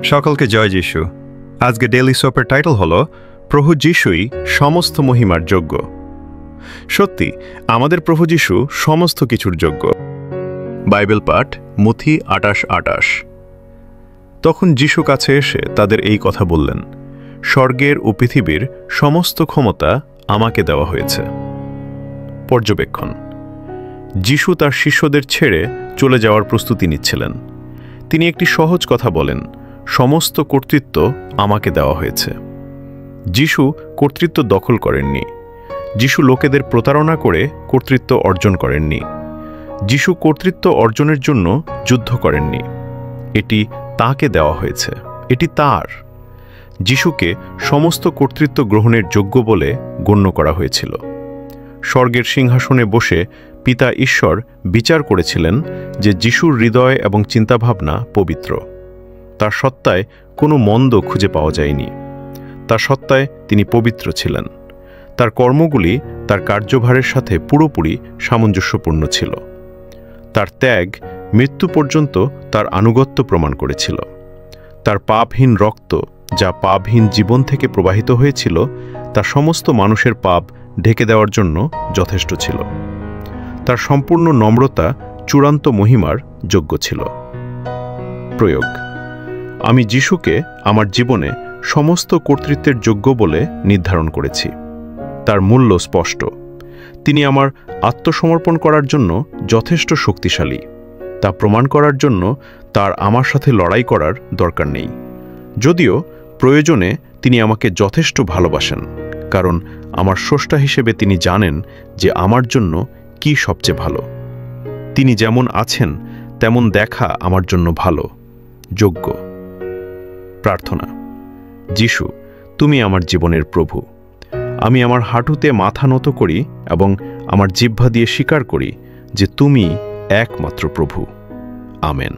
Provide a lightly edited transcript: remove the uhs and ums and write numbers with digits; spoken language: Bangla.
সকলকে জয় যিশু। আজকে ডেইলি সোপের টাইটেল হলো প্রভু যিশুই সমস্ত মহিমার যোগ্য। সত্যি আমাদের প্রভু যিশু সমস্ত কিছুর যোগ্য। বাইবেল পাঠ মথি 28:28। তখন যিশু কাছে এসে তাদের এই কথা বললেন, স্বর্গের ও পৃথিবীর সমস্ত ক্ষমতা আমাকে দেওয়া হয়েছে। পর্যবেক্ষণ: যিশু তার শিষ্যদের ছেড়ে চলে যাওয়ার প্রস্তুতি নিচ্ছিলেন। তিনি একটি সহজ কথা বলেন, সমস্ত কর্তৃত্ব আমাকে দেওয়া হয়েছে। যিশু কর্তৃত্ব দখল করেননি। যিশু লোকেদের প্রতারণা করে কর্তৃত্ব অর্জন করেননি। যিশু কর্তৃত্ব অর্জনের জন্য যুদ্ধ করেননি। এটি তাঁকে দেওয়া হয়েছে, এটি তাঁর। যিশুকে সমস্ত কর্তৃত্ব গ্রহণের যোগ্য বলে গণ্য করা হয়েছিল। স্বর্গের সিংহাসনে বসে পিতা ঈশ্বর বিচার করেছিলেন যে যিশুর হৃদয় এবং চিন্তাভাবনা পবিত্র। তার সত্তায় কোনো মন্দ খুঁজে পাওয়া যায়নি। তার সত্তায় তিনি পবিত্র ছিলেন। তার কর্মগুলি তার কার্যভারের সাথে পুরোপুরি সামঞ্জস্যপূর্ণ ছিল। তার ত্যাগ মৃত্যু পর্যন্ত তার আনুগত্য প্রমাণ করেছিল। তার পাপহীন রক্ত, যা পাপহীন জীবন থেকে প্রবাহিত হয়েছিল, তা সমস্ত মানুষের পাপ ঢেকে দেওয়ার জন্য যথেষ্ট ছিল। তার সম্পূর্ণ নম্রতা চূড়ান্ত মহিমার যোগ্য ছিল। প্রয়োগ: আমি যিশুকে আমার জীবনে সমস্ত কর্তৃত্বের যোগ্য বলে নির্ধারণ করেছি। তার মূল্য স্পষ্ট। তিনি আমার আত্মসমর্পণ করার জন্য যথেষ্ট শক্তিশালী। তা প্রমাণ করার জন্য তার আমার সাথে লড়াই করার দরকার নেই। যদিও প্রয়োজনে তিনি আমাকে যথেষ্ট ভালোবাসেন, কারণ আমার স্রষ্টা হিসেবে তিনি জানেন যে আমার জন্য কি সবচেয়ে ভালো। তিনি যেমন আছেন তেমন দেখা আমার জন্য ভালো, যোগ্য। প্রার্থনা: যিশু, তুমি আমার জীবনের প্রভু। আমি আমার হাঁটুতে মাথা নত করি এবং আমার জিহ্বা দিয়ে স্বীকার করি যে তুমি একমাত্র প্রভু। আমেন।